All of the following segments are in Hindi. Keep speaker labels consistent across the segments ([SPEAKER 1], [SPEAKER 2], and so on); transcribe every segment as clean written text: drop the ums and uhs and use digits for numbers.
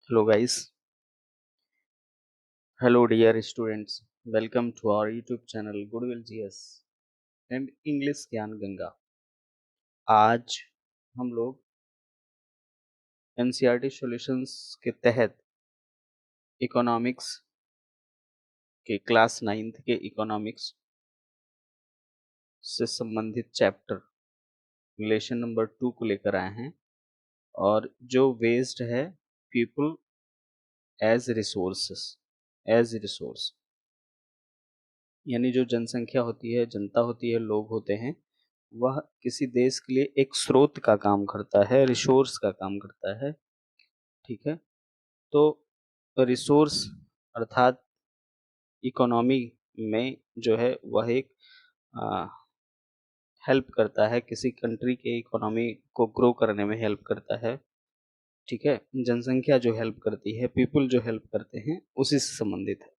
[SPEAKER 1] Hello guys, hello dear students, welcome to our YouTube channel Goodwill GS and English ज्ञान गंगा। आज हम लोग NCERT सॉल्यूशंस के तहत इकोनॉमिक्स के क्लास 9th के इकोनॉमिक्स से संबंधित चैप्टर रिलेशन नंबर 2 को लेकर आए हैं और जो बेस्ड है पीपल एज रिसोर्स यानी जो जनसंख्या होती है, जनता होती है, लोग होते हैं, वह किसी देश के लिए एक स्रोत का काम करता है, रिसोर्स का काम करता है। ठीक है, तो रिसोर्स अर्थात इकोनॉमी में जो है वह एक हेल्प करता है, किसी कंट्री के इकोनॉमी को ग्रो करने में हेल्प करता है। ठीक है, जनसंख्या जो हेल्प करती है, पीपल जो हेल्प करते हैं, उसी से संबंधित है।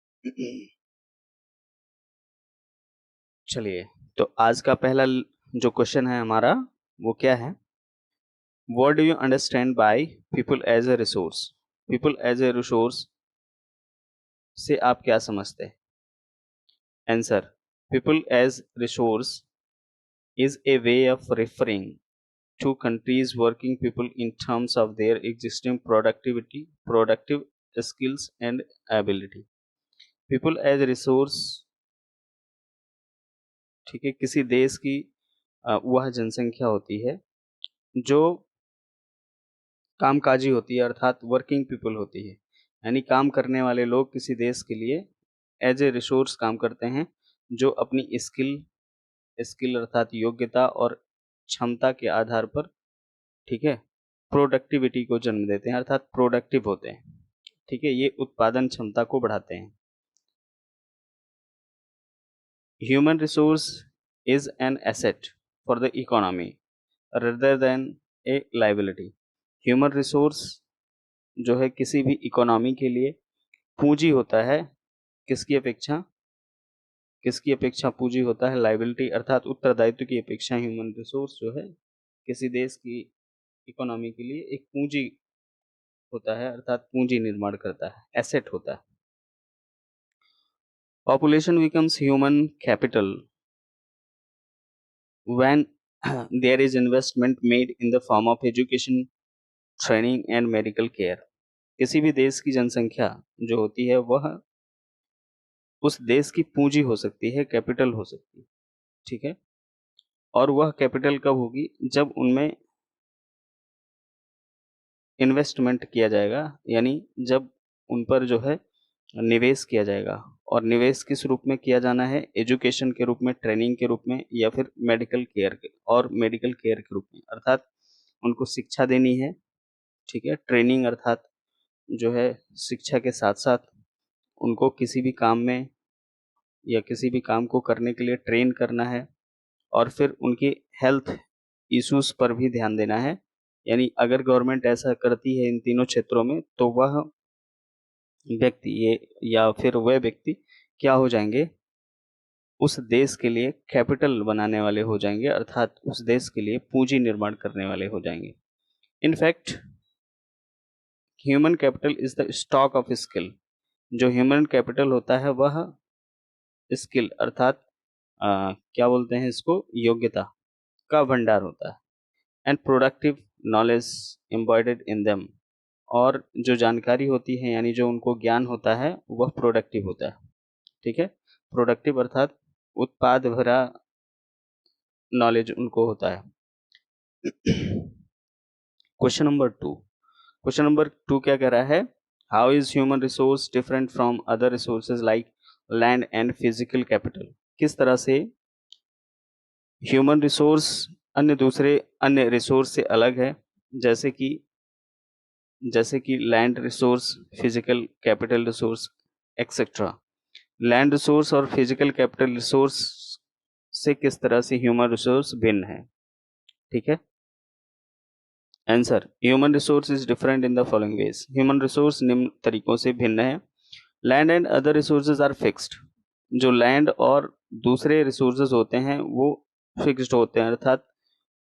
[SPEAKER 1] चलिए, तो आज का पहला जो क्वेश्चन है हमारा वो क्या है? What do you understand by people as a resource? People as a resource से आप क्या समझते हैं? Answer: People as resource is a way of referring to countries' working people in terms of their existing productive skills and ability. People as resource, ठीक है, किसी देश की वह जनसंख्या होती है जो कामकाजी होती है, अर्थात वर्किंग पीपल होती है, यानी काम करने वाले लोग किसी देश के लिए एज ए रिसोर्स काम करते हैं, जो अपनी स्किल अर्थात योग्यता और क्षमता के आधार पर, ठीक है, प्रोडक्टिविटी को जन्म देते हैं, अर्थात प्रोडक्टिव होते हैं। ठीक है, ये उत्पादन क्षमता को बढ़ाते हैं। Human resource is an asset for the economy rather than a liability. Human resource जो है किसी भी इकोनॉमी के लिए पूंजी होता है। किसकी अपेक्षा पूंजी होता है? लाइबिलिटी अर्थात उत्तरदायित्व की अपेक्षा ह्यूमन रिसोर्स जो है किसी देश की इकोनॉमी के लिए एक पूंजी होता है, अर्थात पूंजी निर्माण करता है, एसेट होता है। Population becomes human capital when there is investment made in the form of education, training and medical care. किसी भी देश की जनसंख्या जो होती है वह उस देश की पूंजी हो सकती है, कैपिटल हो सकती है। ठीक है, और वह कैपिटल कब होगी? जब उनमें इन्वेस्टमेंट किया जाएगा, यानी जब उन पर जो है निवेश किया जाएगा। और निवेश किस रूप में किया जाना है? एजुकेशन के रूप में, ट्रेनिंग के रूप में, या फिर मेडिकल केयर के रूप में, अर्थात उनको शिक्षा देनी है। ठीक है, ट्रेनिंग अर्थात जो है शिक्षा के साथ साथ उनको किसी भी काम में या किसी भी काम को करने के लिए ट्रेन करना है, और फिर उनकी हेल्थ इश्यूज पर भी ध्यान देना है। यानी अगर गवर्नमेंट ऐसा करती है इन तीनों क्षेत्रों में, तो वह व्यक्ति या फिर वह व्यक्ति क्या हो जाएंगे? उस देश के लिए कैपिटल बनाने वाले हो जाएंगे, अर्थात उस देश के लिए पूंजी निर्माण करने वाले हो जाएंगे। In fact human capital is the stock of skill. जो ह्यूमन कैपिटल होता है वह स्किल अर्थात क्या बोलते हैं इसको, योग्यता का भंडार होता है। And productive knowledge embodied in them, और जो जानकारी होती है यानी जो उनको ज्ञान होता है वह प्रोडक्टिव होता है। ठीक है, प्रोडक्टिव अर्थात उत्पाद भरा नॉलेज उनको होता है। क्वेश्चन नंबर टू क्या कह रहा है? How is human resource different from other resources like land and physical capital? किस तरह से ह्यूमन रिसोर्स अन्य रिसोर्स से अलग है, जैसे कि land resource, physical capital resource etcetera. Land resource और फिजिकल कैपिटल रिसोर्स से किस तरह से ह्यूमन रिसोर्स भिन्न है? ठीक है, answer: human resource is different in the following ways. Human resource निम्न तरीकों से भिन्न है। Land and other resources are fixed. जो लैंड और दूसरे रिसोर्सेज होते हैं वो फिक्स्ड होते हैं, अर्थात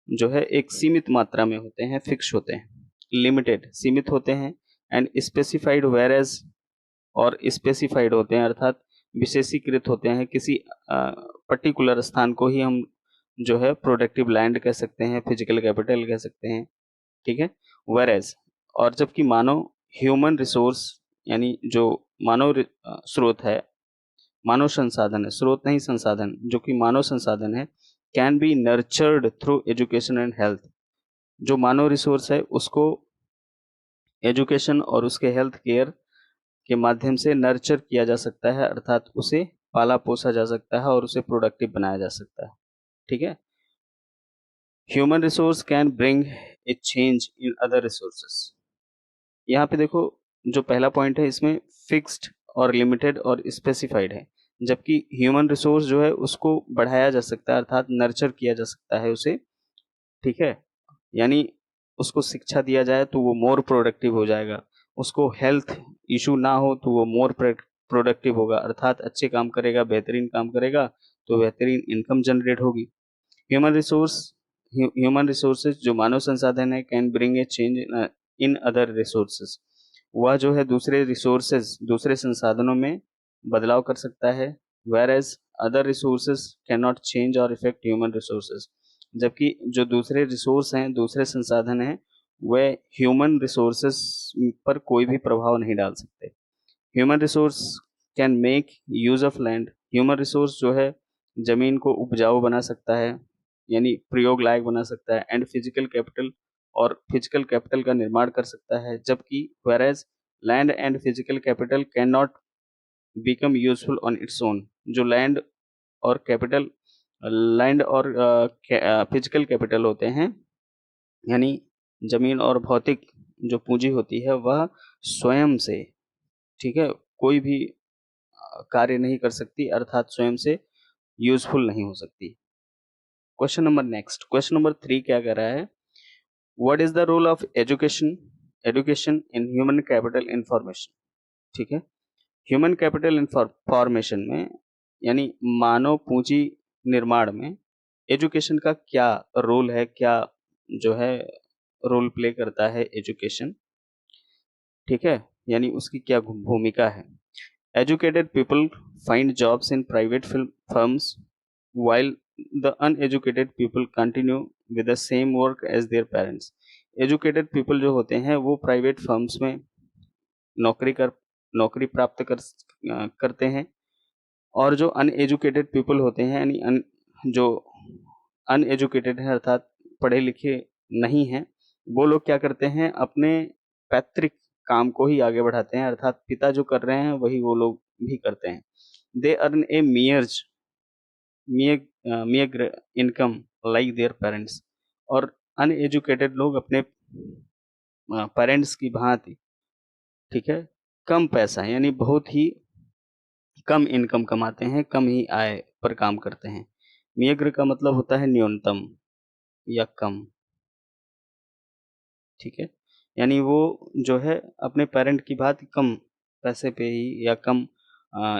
[SPEAKER 1] जो है एक सीमित मात्रा में होते हैं, फिक्स होते हैं। लिमिटेड सीमित होते हैं, एंड स्पेसिफाइड वेयर एज, और स्पेसिफाइड होते हैं अर्थात विशेषीकृत होते हैं, किसी पर्टिकुलर स्थान को ही हम जो है प्रोडक्टिव लैंड कह सकते हैं, फिजिकल कैपिटल कह सकते हैं, ठीक है। वेयर एज, और जबकि मानव ह्यूमन रिसोर्स यानी जो मानव स्रोत है, मानव संसाधन है, स्रोत नहीं संसाधन, जो कि मानव संसाधन है, can be nurtured through education and health. जो मानव रिसोर्स है उसको एजुकेशन और उसके हेल्थ केयर के माध्यम से नर्चर किया जा सकता है, अर्थात उसे पाला पोसा जा सकता है और उसे प्रोडक्टिव बनाया जा सकता है, ठीक है। Human resource can bring a change in other resources. यहाँ पे देखो, जो पहला पॉइंट है इसमें फिक्स्ड और लिमिटेड और स्पेसिफाइड है, जबकि ह्यूमन रिसोर्स जो है उसको बढ़ाया जा सकता है, अर्थात नर्चर किया जा सकता है उसे, ठीक है। यानी उसको शिक्षा दिया जाए तो वो मोर प्रोडक्टिव हो जाएगा, उसको हेल्थ इशू ना हो तो वो मोर प्रोडक्टिव होगा, अर्थात अच्छे काम करेगा, बेहतरीन काम करेगा तो बेहतरीन इनकम जनरेट होगी। ह्यूमन रिसोर्स, ह्यूमन रिसोर्सेज जो मानव संसाधन है, can bring a change in other resources. वह जो है दूसरे रिसोर्सेज, दूसरे संसाधनों में बदलाव कर सकता है। Whereas other resources can not change और इफेक्ट ह्यूमन रिसोर्सेज। जबकि जो दूसरे रिसोर्स हैं, दूसरे संसाधन हैं, वह ह्यूमन रिसोर्सेज पर कोई भी प्रभाव नहीं डाल सकते। Human resource can make use of land. Human resource जो है जमीन को उपजाऊ बना सकता है, यानी प्रयोग लायक बना सकता है, एंड फिजिकल कैपिटल, और फिजिकल कैपिटल का निर्माण कर सकता है। जबकि where land and physical capital can not become useful on its own. जो लैंड और कैपिटल, लैंड और फिजिकल कैपिटल होते हैं, यानी जमीन और भौतिक जो पूंजी होती है, वह स्वयं से, ठीक है, कोई भी कार्य नहीं कर सकती, अर्थात स्वयं से यूजफुल नहीं हो सकती। Question number next, question number 3 क्या कह रहा है, what is the role of education, education in human capital information, ठीक है। ह्यूमन कैपिटल इंफॉर्मेशन में, यानी मानव पूंजी निर्माण में एजुकेशन का क्या रोल है, क्या जो है रोल प्ले करता है एजुकेशन, ठीक है, यानी उसकी क्या भूमिका है। Educated people find jobs in private firms while the uneducated people continue with the same work as their parents। Educated people जो होते हैं वो प्राइवेट फर्म्स में नौकरी प्राप्त करते हैं, और जो अनएजुकेटेड पीपल होते हैं, यानी जो अनएजुकेटेड है अर्थात पढ़े लिखे नहीं हैं, वो लोग क्या करते हैं, अपने पैतृक काम को ही आगे बढ़ाते हैं, अर्थात पिता जो कर रहे हैं वही वो लोग भी करते हैं। They earn A मियर income like their parents. और अनएजुकेटेड लोग अपने पेरेंट्स की भांति, ठीक है, कम पैसा यानी बहुत ही कम इनकम कमाते हैं, कम ही आय पर काम करते हैं। मियग्र का मतलब होता है न्यूनतम या कम, ठीक है, यानी वो जो है अपने पेरेंट की भांति कम पैसे पे ही या कम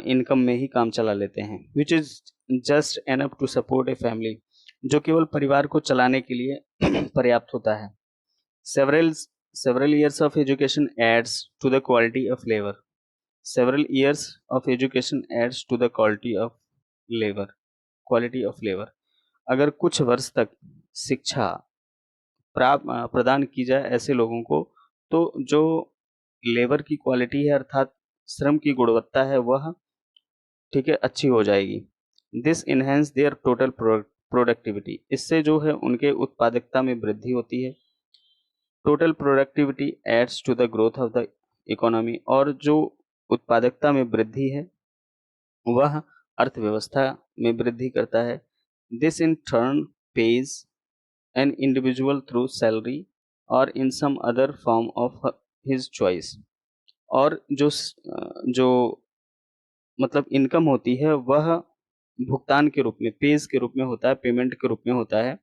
[SPEAKER 1] इनकम में ही काम चला लेते हैं। Which is just enough to support a family, जो केवल परिवार को चलाने के लिए पर्याप्त होता है। Several several years of education adds to the quality of labour. Several years of education adds to the quality of labour. अगर कुछ वर्ष तक शिक्षा प्रदान की जाए ऐसे लोगों को, तो जो लेबर की क्वालिटी है अर्थात श्रम की गुणवत्ता है वह, ठीक है, अच्छी हो जाएगी। This enhance their total productivity, इससे जो है उनके उत्पादकता में वृद्धि होती है। Total productivity adds to the growth of the economy, और जो उत्पादकता में वृद्धि है वह अर्थव्यवस्था में वृद्धि करता है। This in turn pays an individual through salary और in some other form of his choice. और जो मतलब इनकम होती है वह भुगतान के रूप में, पेज के रूप में होता है, पेमेंट के रूप में होता है,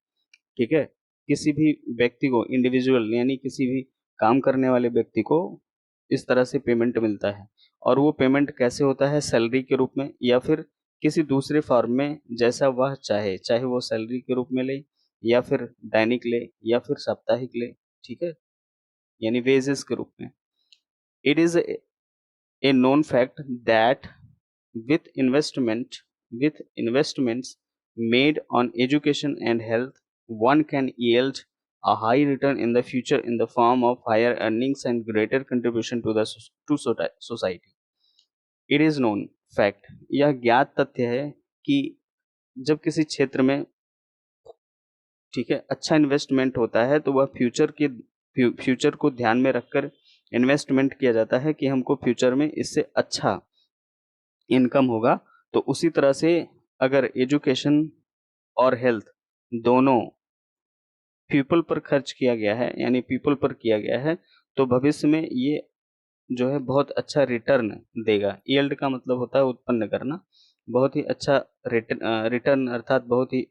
[SPEAKER 1] ठीक है। किसी भी व्यक्ति को, इंडिविजुअल यानी किसी भी काम करने वाले व्यक्ति को इस तरह से पेमेंट मिलता है, और वो पेमेंट कैसे होता है, सैलरी के रूप में या फिर किसी दूसरे फॉर्म में, जैसा वह चाहे, चाहे वो सैलरी के रूप में ले या फिर दैनिक ले या फिर साप्ताहिक ले, ठीक है, यानी वेजेस के रूप में। It is a known fact that with investments made on education and health, one can yield a high return in the future in the form of higher earnings and greater contribution to the society. It is known fact, यह ज्ञात तथ्य है कि जब किसी क्षेत्र में, ठीक है, अच्छा इन्वेस्टमेंट होता है तो वह फ्यूचर को ध्यान में रखकर इन्वेस्टमेंट किया जाता है कि हमको फ्यूचर में इससे अच्छा इनकम होगा। तो उसी तरह से अगर एजुकेशन और हेल्थ दोनों पीपल पर खर्च किया गया है, यानी पीपल पर किया गया है, तो भविष्य में ये जो है बहुत अच्छा रिटर्न देगा। यील्ड का मतलब होता है उत्पन्न करना। बहुत ही अच्छा रिटर्न अर्थात बहुत ही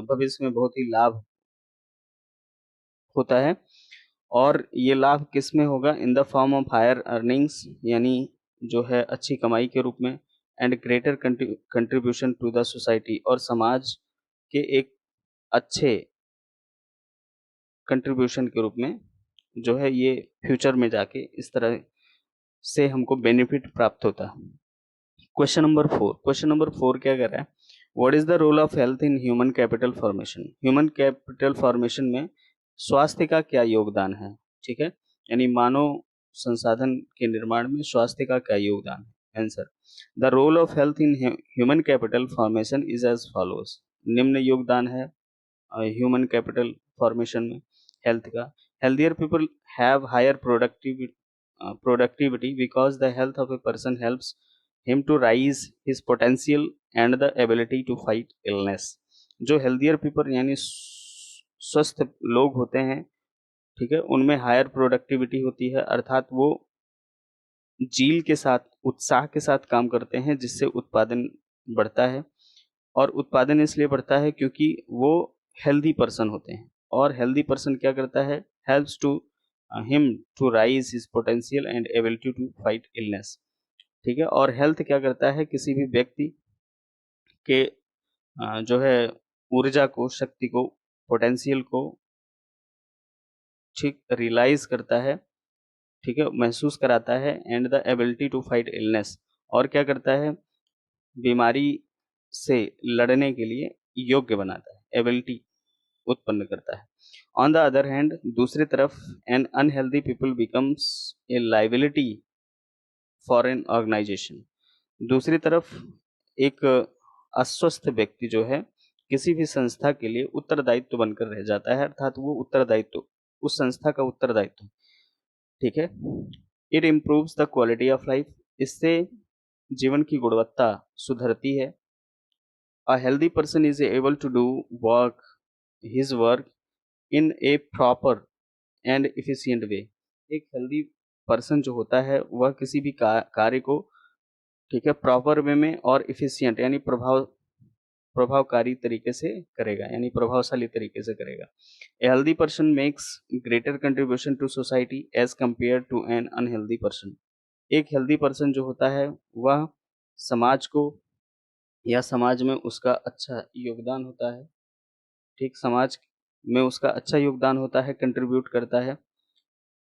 [SPEAKER 1] भविष्य में बहुत ही लाभ होता है। और ये लाभ किस में होगा? In the form of higher earnings, यानी जो है अच्छी कमाई के रूप में, and greater contribution to the society, और समाज के एक अच्छे कंट्रीब्यूशन के रूप में जो है ये फ्यूचर में जाके इस तरह से हमको बेनिफिट प्राप्त होता है। क्वेश्चन नंबर 4 क्या कर रहा है? What is the role of health in human capital formation? Human capital formation में स्वास्थ्य का क्या योगदान है? ठीक है, यानी मानव संसाधन के निर्माण में स्वास्थ्य का क्या योगदान है? Answer, the role of health in human capital formation is as follows. निम्न योगदान है ह्यूमन कैपिटल फॉर्मेशन में हेल्थ का। Healthier people have higher productivity because the health of a person helps him to rise his potential and the ability to fight illness। जो हेल्थियर पीपल यानी स्वस्थ लोग होते हैं, ठीक है, उनमें हायर प्रोडक्टिविटी होती है, अर्थात वो जील के साथ, उत्साह के साथ काम करते हैं, जिससे उत्पादन बढ़ता है। और उत्पादन इसलिए बढ़ता है क्योंकि वो हेल्दी पर्सन होते हैं। और हेल्दी पर्सन क्या करता है? Helps to him to rise his potential and ability to fight illness. ठीक है, और हेल्थ क्या करता है? किसी भी व्यक्ति के जो है ऊर्जा को, शक्ति को, पोटेंशियल को ठीक रियलाइज करता है, ठीक है, महसूस कराता है, and the ability to fight illness, और क्या करता है? बीमारी से लड़ने के लिए योग्य बनाता है, एबिलिटी उत्पन्न करता है। ऑन द अदर हैंड, दूसरी तरफ, an unhealthy people becomes a liability for an organisation. दूसरी तरफ एक अस्वस्थ व्यक्ति जो है किसी भी संस्था के लिए उत्तरदायित्व बनकर रह जाता है, अर्थात वो उत्तरदायित्व, उस संस्था का उत्तरदायित्व, ठीक है। It improves the quality of life, इससे जीवन की गुणवत्ता सुधरती है। A healthy person is able to do his work in a proper and efficient way. एक हेल्दी पर्सन जो होता है वह किसी भी कार्य को, ठीक है, प्रॉपर वे में और इफिशियंट यानी प्रभावकारी तरीके से करेगा, यानी प्रभावशाली तरीके से करेगा। A healthy person makes greater contribution to society as compare to an unhealthy person. एक हेल्दी पर्सन जो होता है वह समाज को, या समाज में उसका अच्छा योगदान होता है, ठीक, समाज में उसका अच्छा योगदान होता है, कंट्रीब्यूट करता है,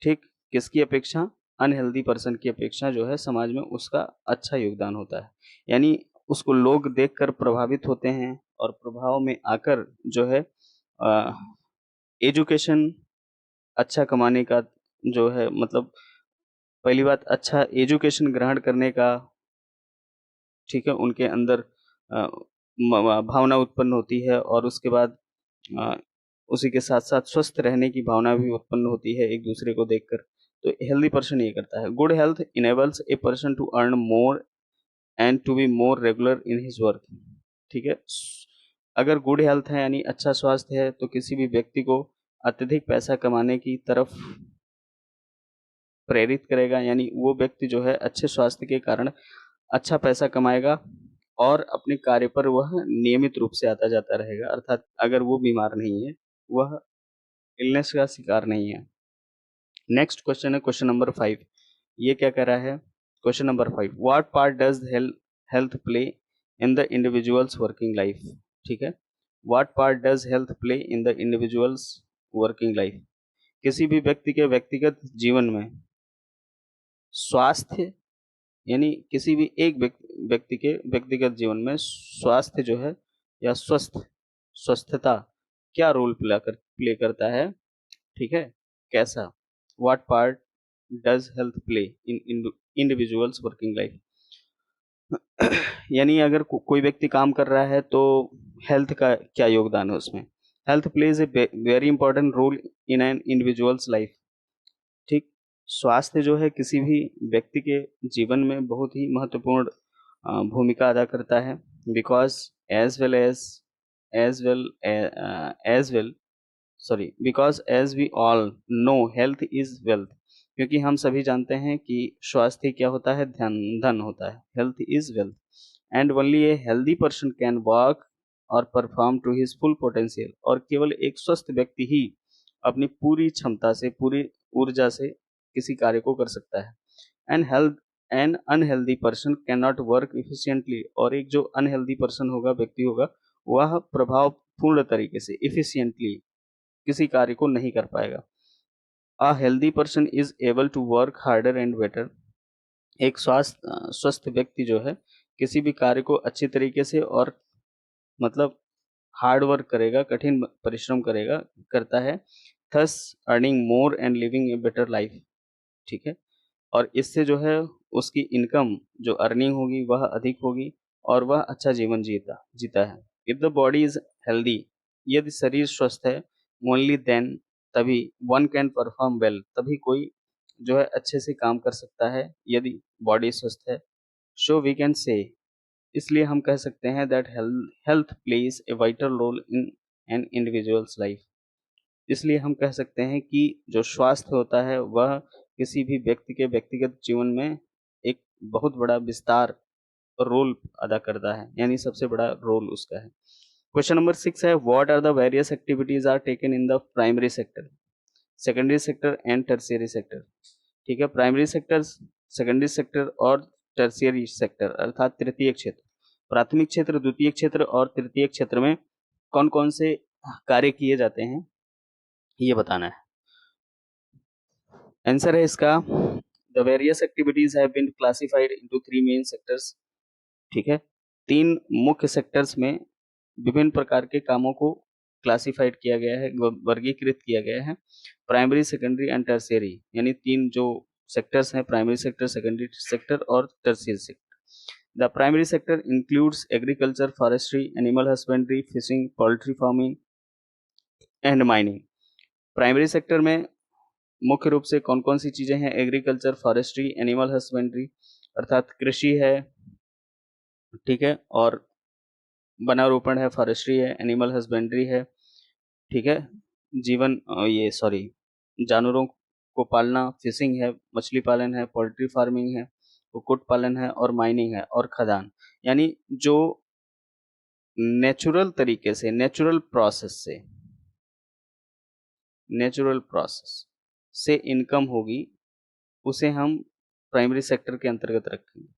[SPEAKER 1] ठीक, किसकी अपेक्षा? अनहेल्दी पर्सन की अपेक्षा जो है समाज में उसका अच्छा योगदान होता है, यानी उसको लोग देखकर प्रभावित होते हैं, और प्रभाव में आकर जो है एजुकेशन अच्छा कमाने का जो है, मतलब पहली बात अच्छा एजुकेशन ग्रहण करने का, ठीक है, उनके अंदर भावना उत्पन्न होती है, और उसके बाद उसी के साथ साथ स्वस्थ रहने की भावना भी उत्पन्न होती है एक दूसरे को देखकर। तो हेल्दी पर्सन ये करता है। Good health enables a person to earn more and to be more regular in his work. ठीक है, अगर गुड हेल्थ है यानी अच्छा स्वास्थ्य है, तो किसी भी व्यक्ति को अत्यधिक पैसा कमाने की तरफ प्रेरित करेगा, यानी वो व्यक्ति जो है अच्छे स्वास्थ्य के कारण अच्छा पैसा कमाएगा और अपने कार्य पर वह नियमित रूप से आता जाता रहेगा, अर्थात अगर वो बीमार नहीं है, वह इलनेस का शिकार नहीं है। नेक्स्ट क्वेश्चन है क्वेश्चन नंबर 5। ये क्या कह रहा है? Question number 5, what part does health play in the individuals working life? ठीक है, what part does health play in the individuals working life? किसी भी व्यक्ति के व्यक्तिगत जीवन में स्वास्थ्य यानी किसी भी एक व्यक्ति के व्यक्तिगत जीवन में स्वास्थ्य जो है या स्वस्थता क्या रोल प्ले करता है, ठीक है, कैसा, what part does health play in individuals working life. यानी अगर कोई व्यक्ति काम कर रहा है तो हेल्थ का क्या योगदान है उसमें। Health plays a very important role in an individual's life, ठीक। स्वास्थ्य जो है किसी भी व्यक्ति के जीवन में बहुत ही महत्वपूर्ण भूमिका अदा करता है, because as well as as well as well sorry because as we all know health is wealth, क्योंकि हम सभी जानते हैं कि स्वास्थ्य क्या होता है, धन धन होता है, health is wealth, and only a healthy person can work or perform to his full potential, और केवल एक स्वस्थ व्यक्ति ही अपनी पूरी क्षमता से, पूरी ऊर्जा से किसी कार्य को कर सकता है। And health N unhealthy person can not work efficiently, और एक जो अनहेल्दी पर्सन होगा, व्यक्ति होगा, वह प्रभावपूर्ण तरीके से इफिशियंटली किसी कार्य को नहीं कर पाएगा। A healthy person is able to work harder and better, एक स्वस्थ व्यक्ति जो है किसी भी कार्य को अच्छी तरीके से और मतलब हार्ड वर्क करेगा, कठिन परिश्रम करेगा, करता है, thus earning more and living a better life, ठीक है। और इससे जो है उसकी इनकम जो अर्निंग होगी वह अधिक होगी और वह अच्छा जीवन जीता जीता है। If the body is healthy, यदि शरीर स्वस्थ है, ओनली देन, तभी वन कैन परफॉर्म वेल, तभी कोई जो है अच्छे से काम कर सकता है, यदि बॉडी स्वस्थ है। सो वी कैन से, इसलिए हम कह सकते हैं that health plays a vital role in an individual's life, इसलिए हम कह सकते हैं कि जो स्वास्थ्य होता है वह किसी भी व्यक्ति के व्यक्तिगत जीवन में एक बहुत बड़ा विस्तार रोल अदा करता है, यानी सबसे बड़ा रोल उसका है। क्वेश्चन नंबर 6 है, what are the various activities are taken in the primary sector, secondary sector and tertiary sector, ठीक है। प्राइमरी सेक्टर, सेकेंडरी सेक्टर और टर्शियरी सेक्टर अर्थात तृतीय क्षेत्र, प्राथमिक क्षेत्र, द्वितीय क्षेत्र और तृतीय क्षेत्र में कौन कौन से कार्य किए जाते हैं ये बताना है। आंसर है इसका, the various activities have been classified into 3 main sectors, ठीक है। 3 मुख्य सेक्टर्स में विभिन्न प्रकार के कामों को क्लासिफाइड किया गया है, वर्गीकृत किया गया है, प्राइमरी, सेकेंडरी एंड टर्शियरी, यानी 3 जो सेक्टर्स हैं, प्राइमरी सेक्टर, सेकेंडरी सेक्टर और tertiary sector. The primary sector includes agriculture, forestry, animal husbandry, fishing, poultry farming and mining. Primary sector में मुख्य रूप से कौन कौन सी चीजें हैं, एग्रीकल्चर, फॉरेस्ट्री, एनिमल हस्बेंड्री अर्थात कृषि है, ठीक है, और वनारोपण है, फॉरेस्ट्री है, एनिमल हस्बेंड्री है, ठीक है, जानवरों को पालना, फिशिंग है, मछली पालन है, पोल्ट्री फार्मिंग है, कुक्कुट पालन है और माइनिंग है और खदान, यानी जो नेचुरल तरीके से, नेचुरल प्रोसेस से इनकम होगी, उसे हम प्राइमरी सेक्टर के अंतर्गत रखेंगे।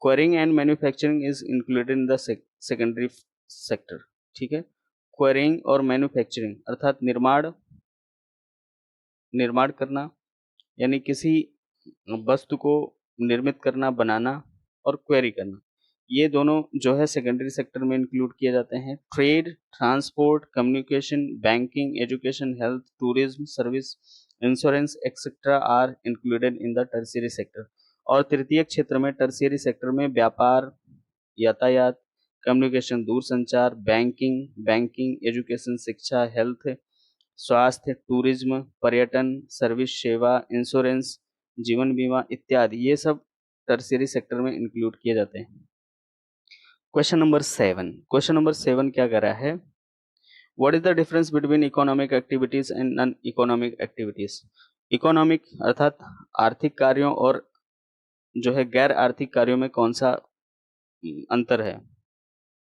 [SPEAKER 1] Quarrying and manufacturing is included in the secondary sector, ठीक है। क्वेरिंग और मैन्युफैक्चरिंग अर्थात निर्माण करना, यानी किसी वस्तु को निर्मित करना, बनाना और क्वेरी करना, ये दोनों जो है सेकेंडरी सेक्टर में इंक्लूड किए जाते हैं। Trade, transport, communication, banking, education, health, tourism, service, insurance etcetera are included in the tertiary sector. और तृतीय क्षेत्र में, टर्शियरी सेक्टर में व्यापार, यातायात, कम्युनिकेशन, दूरसंचार, बैंकिंग, एजुकेशन, शिक्षा, हेल्थ, स्वास्थ्य, टूरिज्म, पर्यटन, सर्विस सेवा, इंश्योरेंस, जीवन बीमा इत्यादि, ये सब टर्शियरी सेक्टर में इंक्लूड किए जाते हैं। क्वेश्चन नंबर 7 क्या कर रहा है, what is the difference between economic activities and non economic activities. Economic अर्थात आर्थिक कार्यों और जो है गैर आर्थिक कार्यों में कौन सा अंतर है,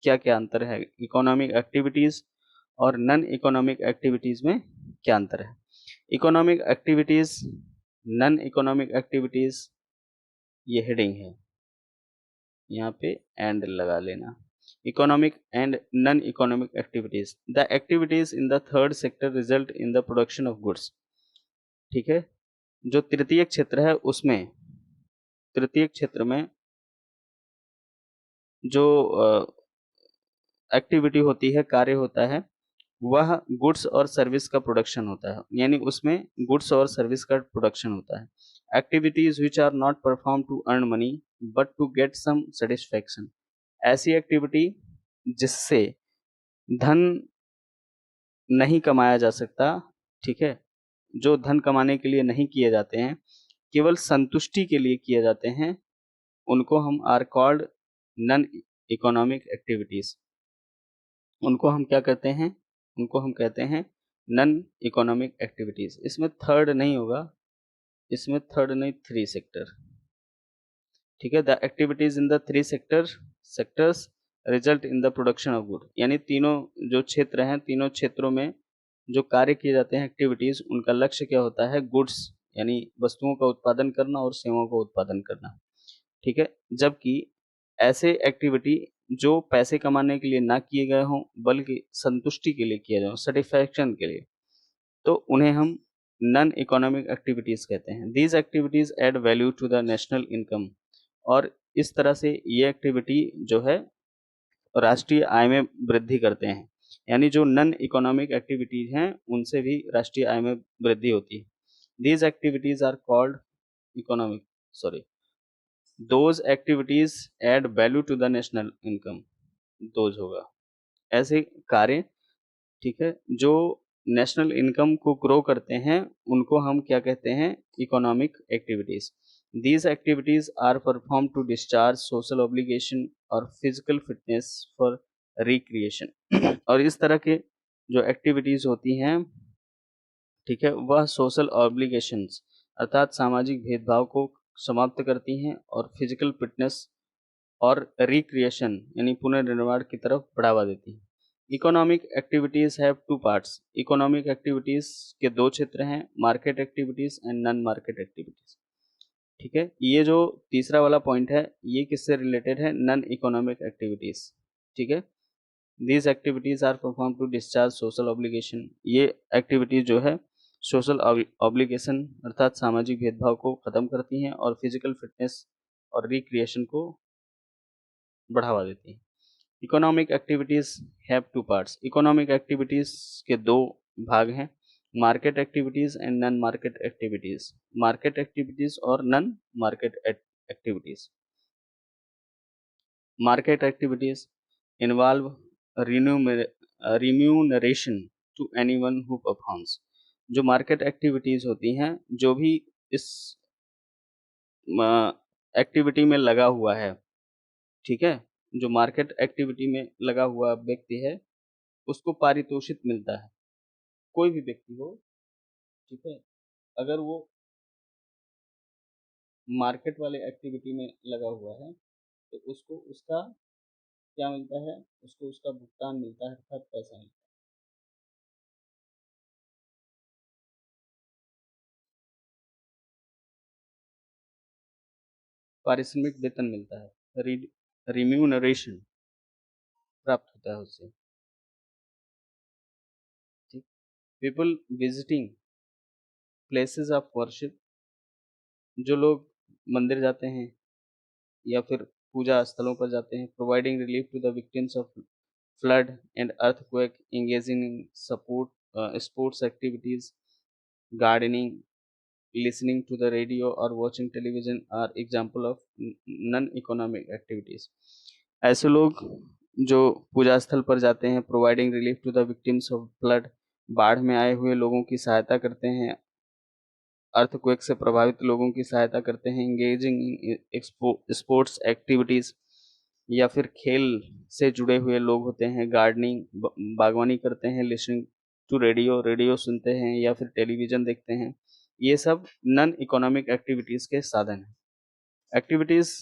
[SPEAKER 1] क्या क्या अंतर है, इकोनॉमिक एक्टिविटीज और नॉन इकोनॉमिक एक्टिविटीज में क्या अंतर है। Economic activities, non economic activities, ये हेडिंग है, यहाँ पे एंड लगा लेना। Economic and non economic activities, the activities in the third sector result in the production of goods, ठीक है। जो तृतीय क्षेत्र है उसमें तृतीयक क्षेत्र में जो एक्टिविटी होती है, कार्य होता है, वह गुड्स और सर्विस का प्रोडक्शन होता है, यानी उसमें गुड्स और सर्विस का प्रोडक्शन होता है। Activities which are not perform to earn money but to get some satisfaction, ऐसी एक्टिविटी जिससे धन नहीं कमाया जा सकता, ठीक है, जो धन कमाने के लिए नहीं किए जाते हैं, केवल संतुष्टि के लिए किए जाते हैं, उनको हम are called non economic activities. उनको हम क्या कहते हैं? उनको हम कहते हैं नॉन इकोनॉमिक एक्टिविटीज। इसमें थर्ड नहीं होगा, इसमें थर्ड नहीं, थ्री सेक्टर, ठीक है। The activities in the three sectors result in the production of good, यानी तीनों जो क्षेत्र हैं, तीनों क्षेत्रों में जो कार्य किए जाते हैं, एक्टिविटीज, उनका लक्ष्य क्या होता है? गुड्स यानी वस्तुओं का उत्पादन करना और सेवाओं का उत्पादन करना, ठीक है। जबकि ऐसे एक्टिविटी जो पैसे कमाने के लिए ना किए गए हों बल्कि संतुष्टि के लिए किए जाए, सेटिस्फैक्शन के लिए, तो उन्हें हम नॉन इकोनॉमिक एक्टिविटीज कहते हैं। These activities add value to the national income, और इस तरह से ये एक्टिविटी जो है राष्ट्रीय आय में वृद्धि करते हैं, यानी जो नॉन इकोनॉमिक एक्टिविटीज हैं उनसे भी राष्ट्रीय आय में वृद्धि होती है। These activities are called economic, sorry, those activities add value to the national income, those होगा ऐसे कार्य, ठीक है, जो नेशनल इनकम को ग्रो करते हैं, उनको हम क्या कहते हैं? Economic activities. These activities are perform to discharge social obligation और फिजिकल फिटनेस फॉर रिक्रिएशन। और इस तरह के जो एक्टिविटीज होती हैं, ठीक है, वह सोशल ऑब्लिगेशंस अर्थात सामाजिक भेदभाव को समाप्त करती हैं और फिजिकल फिटनेस और रिक्रिएशन यानी पुनर्निर्माण की तरफ बढ़ावा देती है। Economic activities have two parts, economic activities के दो क्षेत्र हैं, market activities and non market activities, ठीक है। ये जो तीसरा वाला पॉइंट है, ये किससे रिलेटेड है? नॉन इकोनॉमिक एक्टिविटीज, ठीक है। These activities are perform to discharge social obligation, ये एक्टिविटीज जो है सोशल ऑब्लिगेशन अर्थात सामाजिक भेदभाव को खत्म करती हैं और फिजिकल फिटनेस और रिक्रिएशन को बढ़ावा देती हैं। Economic activities have two parts, economic activities के दो भाग हैं, market activities and non market activities, market activities और non market activities. Market activities involve remuneration to anyone who performs, जो मार्केट एक्टिविटीज होती हैं, जो भी इस एक्टिविटी में लगा हुआ है, ठीक है, जो मार्केट एक्टिविटी में लगा हुआ व्यक्ति है उसको पारितोषिक मिलता है। कोई भी व्यक्ति हो, ठीक है, अगर वो मार्केट वाले एक्टिविटी में लगा हुआ है तो उसको उसका क्या मिलता है? उसको उसका भुगतान मिलता है अर्थात पैसा मिलता है। पारिश्रमिक वेतन मिलता है, रिम्यूनरेशन प्राप्त होता है उससे, ठीक। People visiting places of worship, जो लोग मंदिर जाते हैं या फिर पूजा स्थलों पर जाते हैं, providing relief to the victims of flood and earthquake, engaging in support sports activities, gardening, listening to the radio or watching television are example of non-economic activities। ऐसे लोग जो पूजा स्थल पर जाते हैं, providing relief to the victims of flood, बाढ़ में आए हुए लोगों की सहायता करते हैं, अर्थक्वेक से प्रभावित लोगों की सहायता करते हैं, इंगेजिंग स्पोर्ट्स एक्टिविटीज या फिर खेल से जुड़े हुए लोग होते हैं, गार्डनिंग बागवानी करते हैं, लिसनिंग टू रेडियो, रेडियो सुनते हैं या फिर टेलीविजन देखते हैं, ये सब नॉन इकोनॉमिक एक्टिविटीज के साधन हैं। Activities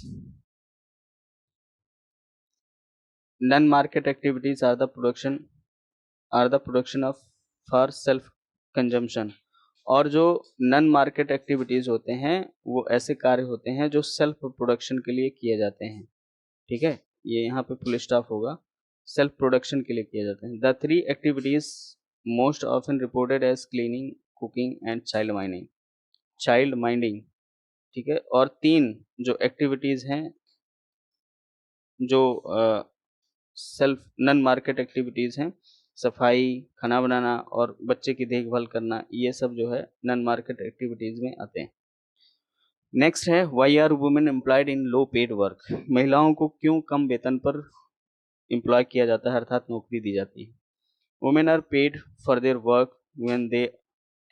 [SPEAKER 1] non market activities are the production of for self consumption, और जो नॉन मार्केट एक्टिविटीज होते हैं वो ऐसे कार्य होते हैं जो सेल्फ प्रोडक्शन के लिए किए जाते हैं, ठीक है। ये यहाँ पे फुल स्टॉप होगा, सेल्फ प्रोडक्शन के लिए किए जाते हैं। The three activities most often reported as cleaning, cooking and child minding ठीक है। और 3 जो एक्टिविटीज़ हैं जो सेल्फ नॉन मार्केट एक्टिविटीज़ हैं, सफाई, खाना बनाना और बच्चे की देखभाल करना, ये सब जो है नॉन मार्केट एक्टिविटीज़ में आते हैं। नेक्स्ट है why are women employed in low paid work? महिलाओं को क्यों कम वेतन पर एम्प्लॉय किया जाता है, अर्थात नौकरी दी जाती है? Women are paid for their work when they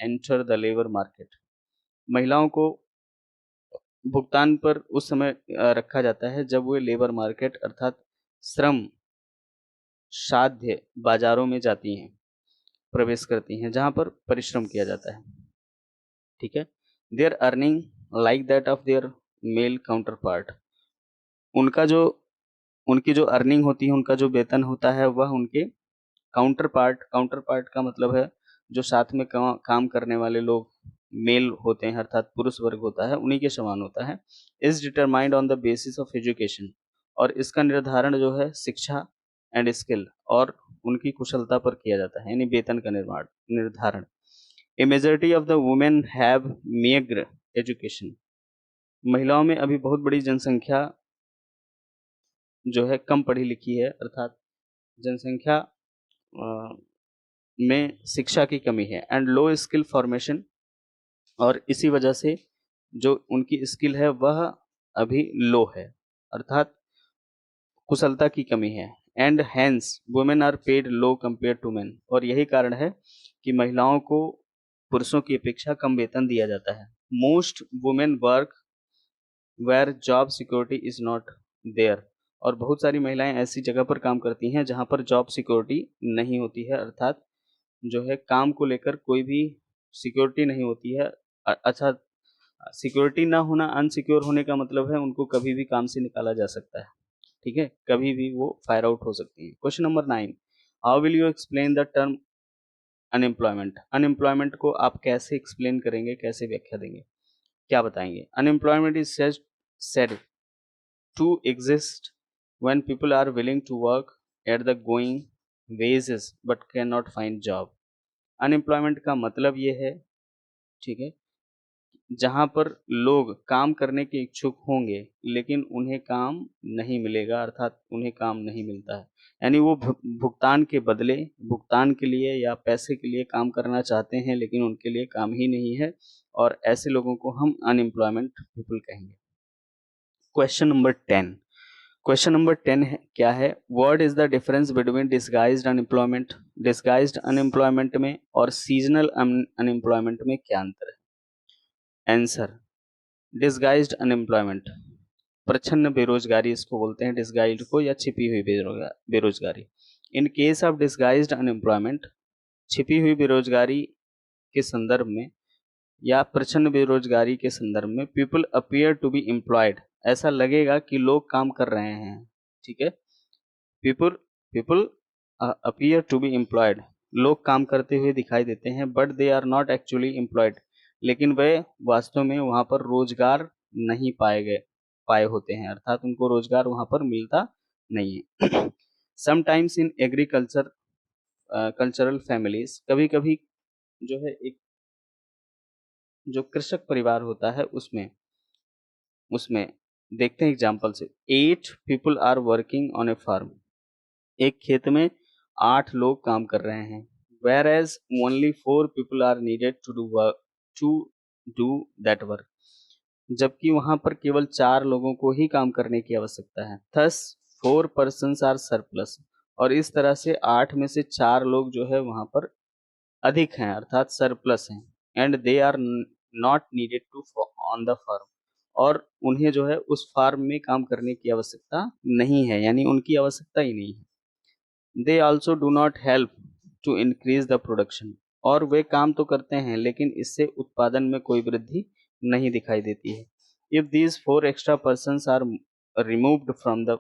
[SPEAKER 1] enter the labour market. महिलाओं को भुगतान पर उस समय रखा जाता है जब वे लेबर मार्केट अर्थात श्रम साध्य बाजारों में जाती हैं, प्रवेश करती हैं, जहां पर परिश्रम किया जाता है। ठीक है। Their earning like that of their male counterpart. उनका जो उनकी जो अर्निंग होती है, उनका जो वेतन होता है, वह उनके काउंटर पार्ट का मतलब है जो साथ में काम करने वाले लोग मेल होते हैं अर्थात पुरुष वर्ग होता है, उन्हीं के समान होता है। Is determined on the basis of education. और इसका निर्धारण जो है शिक्षा एंड स्किल और उनकी कुशलता पर किया जाता है, यानी वेतन का निर्धारण। A majority of the women have meagre education. महिलाओं में अभी बहुत बड़ी जनसंख्या जो है कम पढ़ी लिखी है, अर्थात जनसंख्या में शिक्षा की कमी है। एंड लो स्किल फॉर्मेशन, और इसी वजह से जो उनकी स्किल है वह अभी लो है, अर्थात कुशलता की कमी है। And hence women are paid low compare to men. और यही कारण है कि महिलाओं को पुरुषों की अपेक्षा कम वेतन दिया जाता है। Most women work where job security is not there. और बहुत सारी महिलाएं ऐसी जगह पर काम करती हैं जहां पर जॉब सिक्योरिटी नहीं होती है, अर्थात जो है काम को लेकर कोई भी सिक्योरिटी नहीं होती है। अच्छा, सिक्योरिटी ना होना, अनसिक्योर होने का मतलब है उनको कभी भी काम से निकाला जा सकता है। ठीक है, कभी भी वो फायर आउट हो सकती है। Question number 9, how will you explain the term unemployment? Unemployment को आप कैसे एक्सप्लेन करेंगे, कैसे व्याख्या देंगे, क्या बताएंगे? Unemployment is said to exist when people are willing to work at the going wages but cannot find job। Unemployment का मतलब ये है, ठीक है, जहां पर लोग काम करने के इच्छुक होंगे लेकिन उन्हें काम नहीं मिलेगा, अर्थात उन्हें काम नहीं मिलता है। यानी वो भुगतान के बदले, भुगतान के लिए या पैसे के लिए काम करना चाहते हैं लेकिन उनके लिए काम ही नहीं है, और ऐसे लोगों को हम अनएम्प्लॉयमेंट पीपल कहेंगे। क्वेश्चन नंबर 10 है, क्या है? What is the difference between disguised unemployment? Disguised unemployment में और सीजनल अनएम्प्लॉयमेंट में क्या अंतर है? आंसर, डिस्गाइज्ड अनएम्प्लॉयमेंट, प्रच्छन्न बेरोजगारी इसको बोलते हैं, डिस्गाइज्ड को, या छिपी हुई बेरोजगारी। In case of disguised unemployment, छिपी हुई बेरोजगारी के संदर्भ में या प्रच्छन्न बेरोजगारी के संदर्भ में, people appear to be employed, ऐसा लगेगा कि लोग काम कर रहे हैं। ठीक है, people people appear to be employed, लोग काम करते हुए दिखाई देते हैं, but they are not actually employed, लेकिन वे वास्तव में वहां पर रोजगार नहीं पाए होते हैं, अर्थात उनको रोजगार वहां पर मिलता नहीं है। Sometimes in agriculture cultural families, कभी कभी जो है एक जो कृषक परिवार होता है उसमें उसमें देखते हैं एग्जाम्पल से, 8 people are working on a farm, एक खेत में 8 लोग काम कर रहे हैं। Whereas only 4 people are needed to do that work, जबकि वहां पर केवल 4 लोगों को ही काम करने की आवश्यकता है। थस 4 पर्सन्स आर सरप्लस, और इस तरह से 8 में से 4 लोग जो है वहां पर अधिक हैं, अर्थात सरप्लस हैं। And they are not needed to on the farm, और उन्हें जो है उस फार्म में काम करने की आवश्यकता नहीं है, यानी उनकी आवश्यकता ही नहीं है। They also do not help to increase the production, और वे काम तो करते हैं लेकिन इससे उत्पादन में कोई वृद्धि नहीं दिखाई देती है। If these 4 extra person are removed from the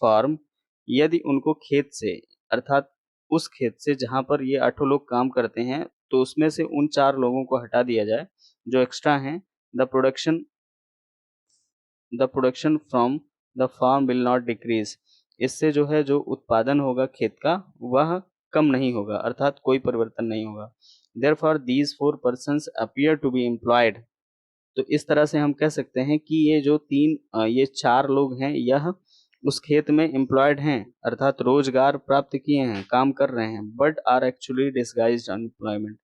[SPEAKER 1] farm, यदि उनको खेत से, अर्थात उस खेत से जहां पर ये 8 लोग काम करते हैं, तो उसमें से उन 4 लोगों को हटा दिया जाए जो एक्स्ट्रा हैं, the production from the farm will not decrease, इससे जो है जो उत्पादन होगा खेत का वह कम नहीं होगा, अर्थात कोई परिवर्तन नहीं होगा। Therefore these 4 persons appear to be employed, तो इस तरह से हम कह सकते हैं कि ये जो ये 4 लोग हैं, यह उस खेत में एम्प्लॉयड हैं, अर्थात रोजगार प्राप्त किए हैं, काम कर रहे हैं, but are actually disguised unemployment,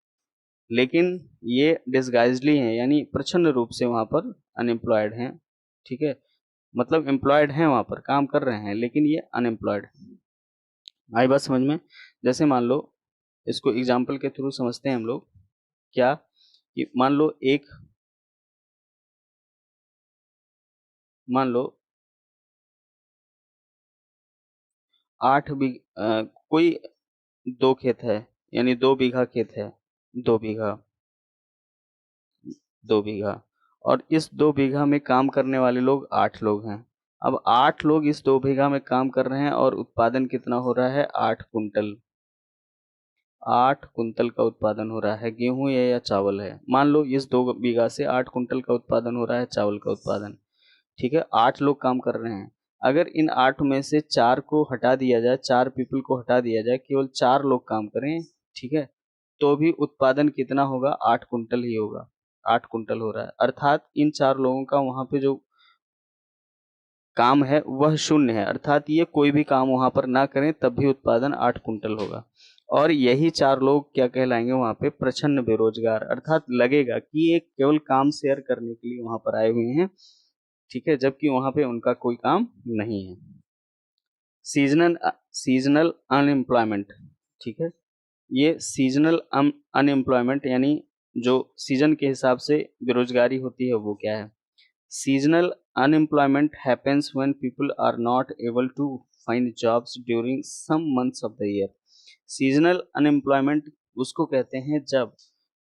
[SPEAKER 1] लेकिन ये डिसगाइज्डली हैं, यानी प्रच्छन्न रूप से वहां पर अनएम्प्लॉयड हैं। ठीक है, मतलब एम्प्लॉयड हैं, वहां पर काम कर रहे हैं, लेकिन ये अनएम्प्लॉयड। आई बात समझ में? जैसे मान लो, इसको एग्जाम्पल के थ्रू समझते हैं हम लोग। क्या कि मान लो कोई 2 खेत है, यानी 2 बीघा खेत है, 2 बीघा, 2 बीघा, और इस 2 बीघा में काम करने वाले लोग 8 लोग हैं। अब 8 लोग इस 2 बीघा में काम कर रहे हैं और उत्पादन कितना हो रहा है? 8 कुंटल। 8 कुंतल का उत्पादन हो रहा है, गेहूं है या चावल है? मान लो इस 2 बीघा से 8 कुंटल का उत्पादन हो रहा है, चावल का उत्पादन। ठीक है, 8 लोग काम कर रहे हैं। अगर इन 8 में से 4 को हटा दिया जाए, 4 पीपल को हटा दिया जाए, केवल 4 लोग काम करें, ठीक है, तो भी उत्पादन कितना होगा? 8 कुंटल ही होगा। 8 कुंटल हो रहा है, अर्थात इन 4 लोगों का वहां पे जो काम है वह शून्य है, अर्थात ये कोई भी काम वहां पर ना करें तब भी उत्पादन 8 कुंटल होगा। और यही 4 लोग क्या कहलाएंगे? वहां पे प्रछन्न बेरोजगार, अर्थात लगेगा कि ये केवल काम शेयर करने के लिए वहां पर आए हुए हैं। ठीक है, जबकि वहां पे उनका कोई काम नहीं है। Seasonal seasonal unemployment. ठीक है, ये सीजनल अनएम्प्लॉयमेंट, यानी जो सीजन के हिसाब से बेरोजगारी होती है वो क्या है? Seasonal unemployment happens when people are not able to find jobs during some months of the year. Seasonal unemployment उसको कहते हैं जब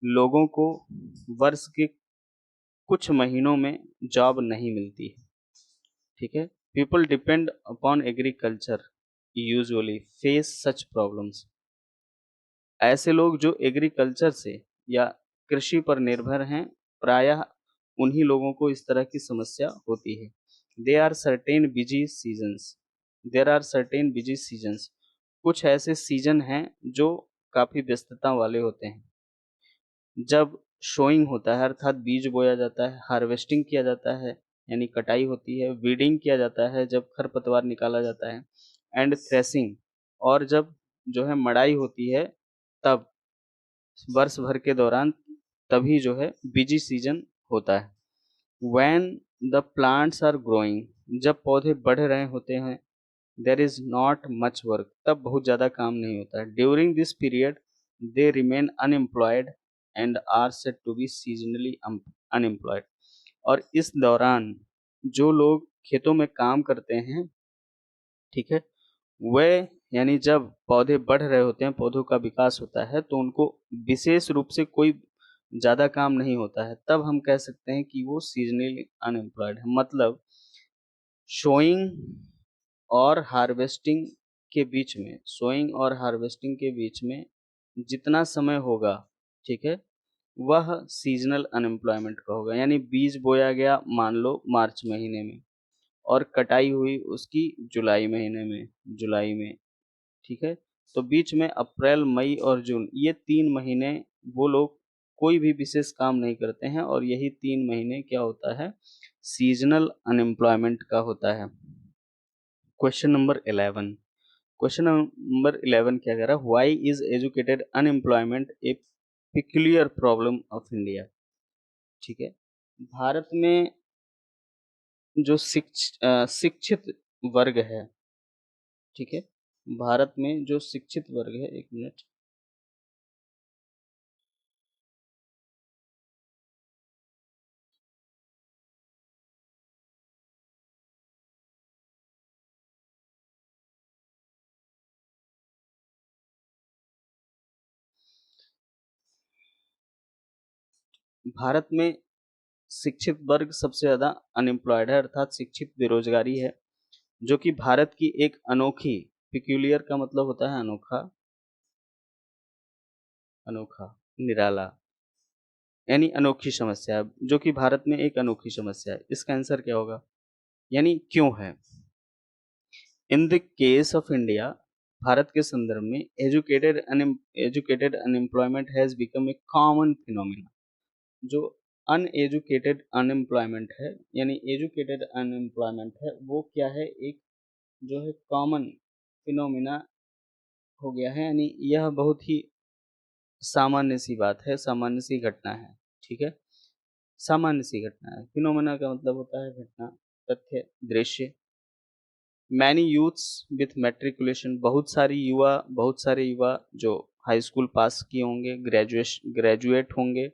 [SPEAKER 1] लोगों को वर्ष के कुछ महीनों में जॉब नहीं मिलती है। ठीक है, people depend upon agriculture usually face सच प्रॉब्लम्स। ऐसे लोग जो एग्रीकल्चर से या कृषि पर निर्भर हैं, प्रायः उन्हीं लोगों को इस तरह की समस्या होती है। They are certain busy seasons, there are certain busy seasons, कुछ ऐसे सीजन हैं जो काफी व्यस्तता वाले होते हैं। जब शोइंग होता है, अर्थात बीज बोया जाता है, हार्वेस्टिंग किया जाता है यानी कटाई होती है, वीडिंग किया जाता है जब खरपतवार निकाला जाता है, एंड थ्रेसिंग, और जब जो है मड़ाई होती है, तब वर्ष भर के दौरान तभी जो है बिजी सीजन होता है। When the plants are growing, जब पौधे बढ़ रहे होते हैं, there is not much work, तब बहुत ज़्यादा काम नहीं होता है। During this period they remain unemployed and are said to be seasonally unemployed. और इस दौरान जो लोग खेतों में काम करते हैं, ठीक है, वह यानी जब पौधे बढ़ रहे होते हैं, पौधों का विकास होता है, तो उनको विशेष रूप से कोई ज़्यादा काम नहीं होता है, तब हम कह सकते हैं कि वो सीजनली अनएम्प्लॉयड है। मतलब शोइंग और हार्वेस्टिंग के बीच में, सोइंग और हार्वेस्टिंग के बीच में जितना समय होगा, ठीक है, वह सीजनल अनएम्प्लॉयमेंट का होगा। यानी बीज बोया गया मान लो मार्च महीने में, और कटाई हुई उसकी जुलाई महीने में, जुलाई में, ठीक है, तो बीच में अप्रैल, मई और जून, ये 3 महीने वो लोग कोई भी विशेष काम नहीं करते हैं, और यही 3 महीने क्या होता है? सीजनल अनएम्प्लॉयमेंट का होता है। Question number 11। क्वेश्चन नंबर 11 क्या कह रहा है? Why is educated unemployment A peculiar problem of India? ठीक है, भारत में जो शिक्षित वर्ग है, ठीक है, भारत में जो शिक्षित वर्ग है, एक मिनट, भारत में शिक्षित वर्ग सबसे ज्यादा अनएम्प्लॉयड है, अर्थात शिक्षित बेरोजगारी है, जो कि भारत की एक अनोखी, पिक्यूलियर का मतलब होता है अनोखा, अनोखा, निराला, यानी अनोखी समस्या है, जो कि भारत में एक अनोखी समस्या है। इसका आंसर क्या होगा? यानी क्यों है? In the case of India, Bharat के संदर्भ में educated unemployment has become a common phenomena. जो अनएजुकेटेड अनएम्प्लॉयमेंट है, यानी एजुकेटेड अनएम्प्लॉयमेंट है, वो क्या है, एक जो है कॉमन फिनोमिना हो गया है, यानी यह बहुत ही सामान्य सी बात है, सामान्य सी घटना है। ठीक है, सामान्य सी घटना है। फिनोमेना का मतलब होता है घटना, तथ्य, दृश्य। मैनी यूथ्स विथ मैट्रिकुलेशन, बहुत सारे युवा जो हाई स्कूल पास किए होंगे, ग्रेजुएट होंगे,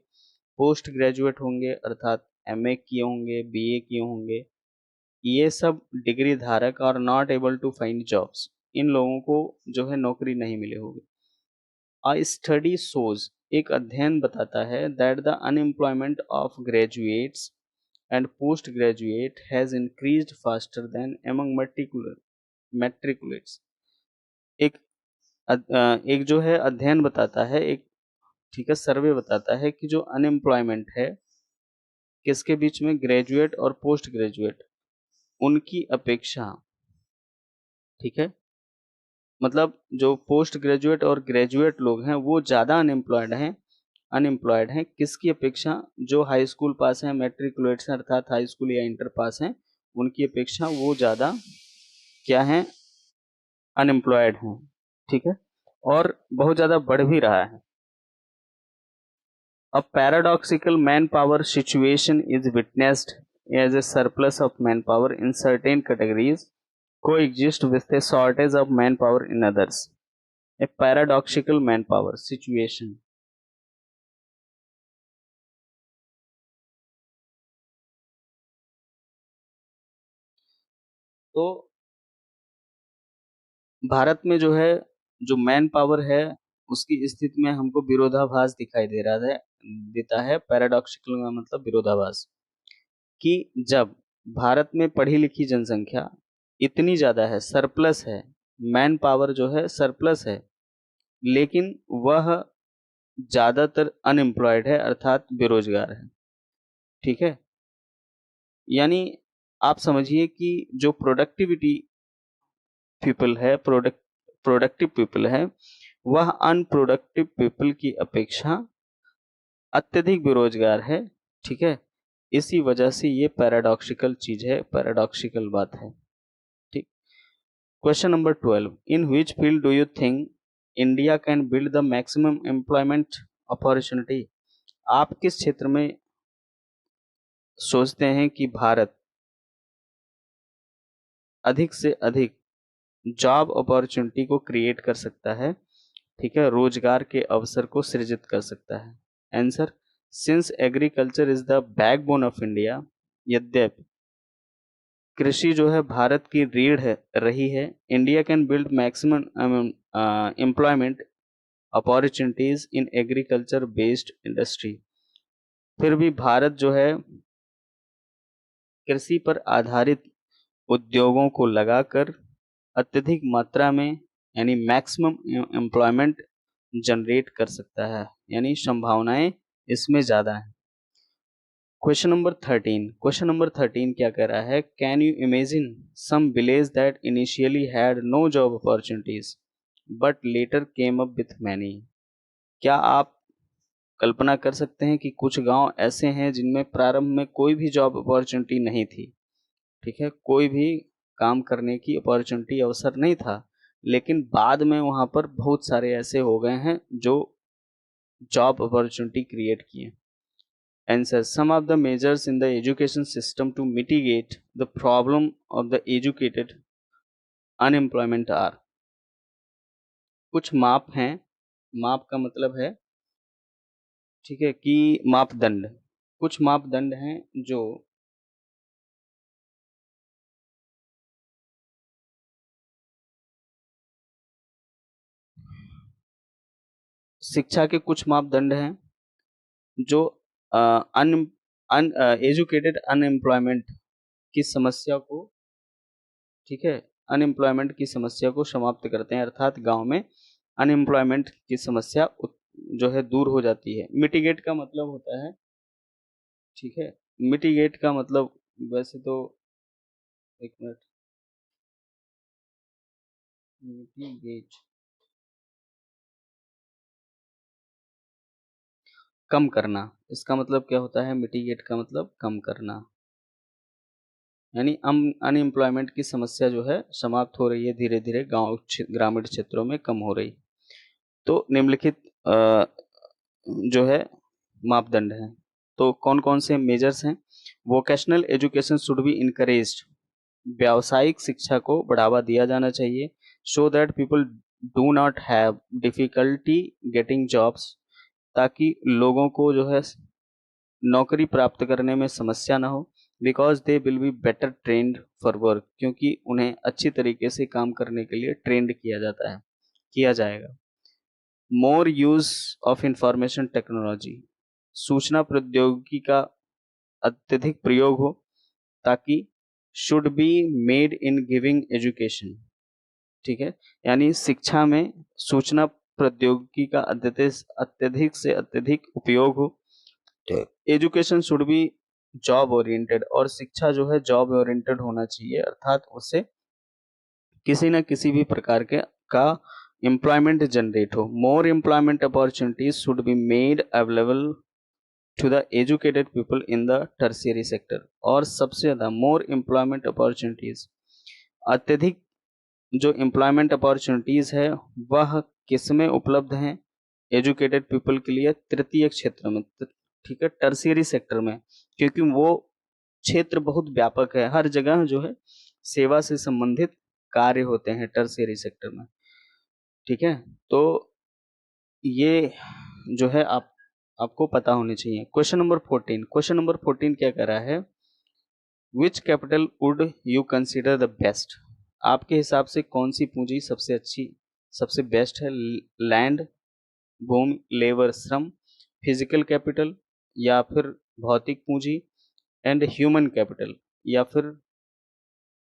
[SPEAKER 1] पोस्ट ग्रेजुएट होंगे अर्थात एमए किए होंगे, बीए किए होंगे, ये सब डिग्री धारक और not able to find jobs, इन लोगों को जो है नौकरी नहीं मिले होगी। अ स्टडी शोज, एक अध्ययन बताता है, that the unemployment of graduates and post graduate has increased faster than among matriculates. एक एक जो है अध्ययन बताता है, एक ठीक है सर्वे बताता है कि जो अनएम्प्लॉयमेंट है किसके बीच में, ग्रेजुएट और पोस्ट ग्रेजुएट, उनकी अपेक्षा, ठीक है, मतलब जो पोस्ट ग्रेजुएट और ग्रेजुएट लोग हैं वो ज़्यादा अनएम्प्लॉयड हैं किसकी अपेक्षा, जो हाई स्कूल पास हैं, मैट्रिकुलेट्स हैं अर्थात हाई स्कूल या इंटर पास हैं, उनकी अपेक्षा वो ज़्यादा क्या हैं, अनएम्प्लॉयड हैं। ठीक है, और बहुत ज़्यादा बढ़ भी रहा है। A paradoxical manpower situation is witnessed as a surplus of manpower in certain categories coexist with a shortage of manpower in others. A paradoxical manpower situation. तो भारत में जो है, जो मैन पावर है उसकी स्थिति में हमको विरोधाभास दिखाई देता है। पैराडॉक्सिकल का मतलब विरोधाभास, कि जब भारत में पढ़ी लिखी जनसंख्या इतनी ज्यादा है, सरप्लस है, मैन पावर जो है सरप्लस है, लेकिन वह ज्यादातर अनएम्प्लॉयड है अर्थात बेरोजगार है। ठीक है, यानी आप समझिए कि जो प्रोडक्टिव पीपल है वह अनप्रोडक्टिव पीपल की अपेक्षा अत्यधिक बेरोजगार है। ठीक है, इसी वजह से ये पैराडॉक्सिकल चीज है, पैराडॉक्सिकल बात है। ठीक, question number 12, in which field do you think India can build the maximum employment opportunity? आप किस क्षेत्र में सोचते हैं कि भारत अधिक से अधिक जॉब अपॉर्चुनिटी को क्रिएट कर सकता है, ठीक है, रोजगार के अवसर को सृजित कर सकता है? Answer, since agriculture is the backbone of India, यद्यपि कृषि जो है भारत की रीढ़ है रही है, India can build maximum employment opportunities in agriculture based industry. फिर भी भारत जो है कृषि पर आधारित उद्योगों को लगाकर अत्यधिक मात्रा में यानी मैक्सिमम एम्प्लॉयमेंट जनरेट कर सकता है, यानी संभावनाएं इसमें ज्यादा हैं। क्वेश्चन नंबर 13 क्या कह रहा है, can you imagine some village that initially had no job opportunities but later came up with many? क्या आप कल्पना कर सकते हैं कि कुछ गांव ऐसे हैं जिनमें प्रारंभ में कोई भी जॉब अपॉर्चुनिटी नहीं थी, ठीक है, कोई भी काम करने की अपॉर्चुनिटी अवसर नहीं था, लेकिन बाद में वहां पर बहुत सारे ऐसे हो गए हैं जो जॉब अपॉर्चुनिटी क्रिएट किए? Answer, some of the measures in the education system to mitigate the problem of the educated unemployment are, कुछ माप हैं, माप का मतलब है, ठीक है, कि मापदंड, कुछ मापदंड हैं जो शिक्षा के कुछ मापदंड हैं जो अन अन एजुकेटेड अनएम्प्लॉयमेंट की समस्या को, ठीक है, अनएम्प्लॉयमेंट की समस्या को समाप्त करते हैं, अर्थात गांव में अनएम्प्लॉयमेंट की समस्या जो है दूर हो जाती है। मिटिगेट का मतलब होता है, ठीक है, मिटिगेट का मतलब वैसे तो, एक मिनट, मिटिगेट कम करना, इसका मतलब क्या होता है? मिटिगेट का मतलब कम करना, यानी अनएम्प्लॉयमेंट की समस्या जो है समाप्त हो रही है, धीरे धीरे ग्रामीण क्षेत्रों में कम हो रही। तो निम्नलिखित जो है मापदंड हैं। तो कौन कौन से मेजर्स हैं? Vocational education should be encouraged, व्यावसायिक शिक्षा को बढ़ावा दिया जाना चाहिए। So that people do not have difficulty getting jobs, ताकि लोगों को जो है नौकरी प्राप्त करने में समस्या ना हो। Because they will be better trend for work, क्योंकि उन्हें अच्छी तरीके से काम करने के लिए ट्रेंड किया जाएगा। मोर यूज ऑफ इंफॉर्मेशन टेक्नोलॉजी, सूचना प्रौद्योगिकी का अत्यधिक प्रयोग हो, ताकि should be made in giving education, ठीक है, यानी शिक्षा में सूचना प्रौद्योगिकी का अत्यधिक से अत्यधिक उपयोग हो। Education should be job oriented, और शिक्षा जो है जॉब ओरिएंटेड होना चाहिए, अर्थात उससे किसी न किसी भी प्रकार के का एम्प्लॉयमेंट जनरेट हो। More employment opportunities should be made available to the educated people in the tertiary sector, और सबसे ज्यादा मोर एम्प्लॉयमेंट अपॉर्चुनिटीज, अत्यधिक जो एम्प्लॉयमेंट अपॉर्चुनिटीज है वह किसमें उपलब्ध हैं? एजुकेटेड पीपल के लिए तृतीय क्षेत्र में, ठीक है, टर्शियरी सेक्टर में, क्योंकि वो क्षेत्र बहुत व्यापक है, हर जगह जो है सेवा से संबंधित कार्य होते हैं टर्शियरी सेक्टर में, ठीक है। तो ये जो है आपको पता होनी चाहिए। क्वेश्चन नंबर 14 क्या कर रहा है? Which capital would you consider the best, आपके हिसाब से कौन सी पूंजी सबसे अच्छी, सबसे बेस्ट है? लैंड, भूमि, लेबर, श्रम, फिजिकल कैपिटल, या फिर भौतिक पूंजी, एंड ह्यूमन कैपिटल, या फिर,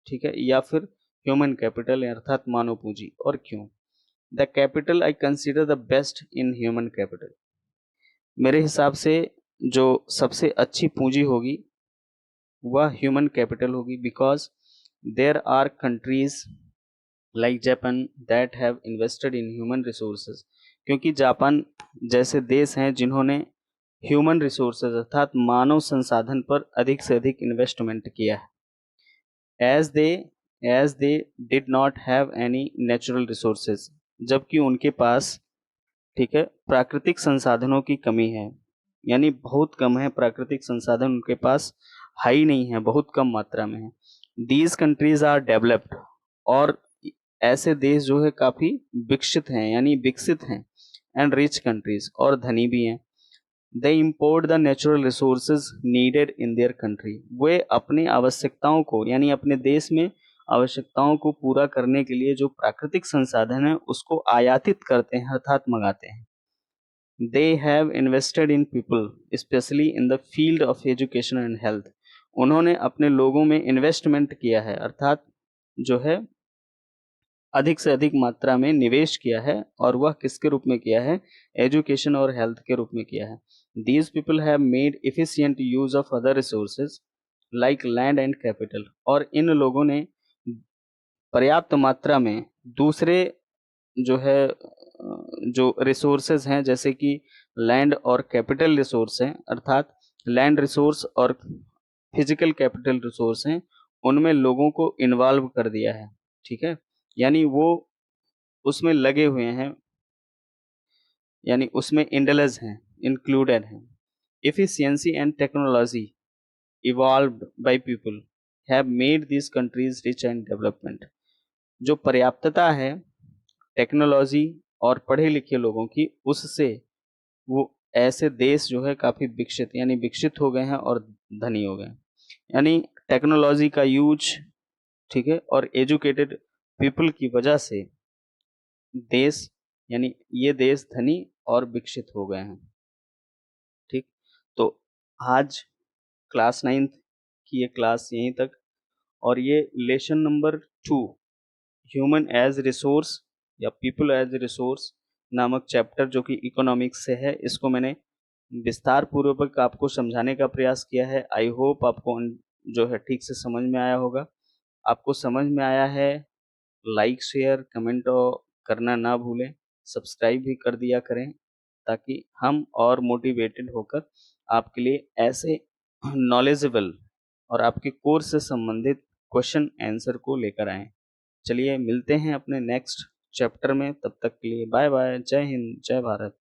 [SPEAKER 1] ठीक है, या फिर ह्यूमन कैपिटल अर्थात मानव पूंजी, और क्यों? The capital I consider the best in human capital, मेरे हिसाब से जो सबसे अच्छी पूंजी होगी वह ह्यूमन कैपिटल होगी। Because there are countries like Japan that have invested in human resources, क्योंकि जापान जैसे देश हैं जिन्होंने ह्यूमन रिसोर्सेज अर्थात मानव संसाधन पर अधिक से अधिक इन्वेस्टमेंट किया है। As they did not have any natural resources, जबकि उनके पास, ठीक है, प्राकृतिक संसाधनों की कमी है, यानी बहुत कम है प्राकृतिक संसाधन उनके पास, हाई नहीं है, बहुत कम मात्रा में है। दीज कंट्रीज आर डेवलप्ड, और ऐसे देश जो है काफी विकसित हैं, यानी विकसित हैं, एंड रिच कंट्रीज, और धनी भी हैं। They import the natural resources needed in their country, वे अपनी आवश्यकताओं को, यानी अपने देश में आवश्यकताओं को पूरा करने के लिए जो प्राकृतिक संसाधन है उसको आयातित करते हैं अर्थात मंगाते हैं। They have invested in people specially in the field of education and health, उन्होंने अपने लोगों में इन्वेस्टमेंट किया है, अर्थात जो है अधिक से अधिक मात्रा में निवेश किया है, और वह किसके रूप में किया है? एजुकेशन और हेल्थ के रूप में किया है। These people have made efficient use of other resources like land and capital, और इन लोगों ने पर्याप्त मात्रा में दूसरे जो है जो रिसोर्सेज हैं, जैसे कि लैंड और कैपिटल रिसोर्स हैं, अर्थात लैंड रिसोर्स और फिजिकल कैपिटल रिसोर्स हैं, उनमें लोगों को इन्वॉल्व कर दिया है, ठीक है, यानी वो उसमें लगे हुए हैं, यानी उसमें इंडलज हैं, इंक्लूडेड हैं। Efficiency and technology evolved by people have made this countries rich and development, जो पर्याप्तता है टेक्नोलॉजी और पढ़े लिखे लोगों की, उससे वो ऐसे देश जो है काफी विकसित, यानी विकसित हो गए हैं और धनी हो गए, यानी टेक्नोलॉजी का यूज, ठीक है, और एजुकेटेड पीपल की वजह से देश, यानी ये देश धनी और विकसित हो गए हैं, ठीक। तो आज क्लास 9th की ये क्लास यहीं तक, और ये lesson number 2 human as resource या पीपल एज रिसोर्स नामक चैप्टर जो कि इकोनॉमिक्स से है, इसको मैंने विस्तार पूर्वक आपको समझाने का प्रयास किया है। आई होप आपको जो है ठीक से समझ में आया होगा। आपको समझ में आया है, लाइक शेयर कमेंट करना ना भूलें, सब्सक्राइब भी कर दिया करें, ताकि हम और मोटिवेटेड होकर आपके लिए ऐसे नॉलेजेबल और आपके कोर्स से संबंधित क्वेश्चन आंसर को लेकर आए। चलिए मिलते हैं अपने नेक्स्ट चैप्टर में, तब तक के लिए बाय बाय, जय हिंद, जय भारत।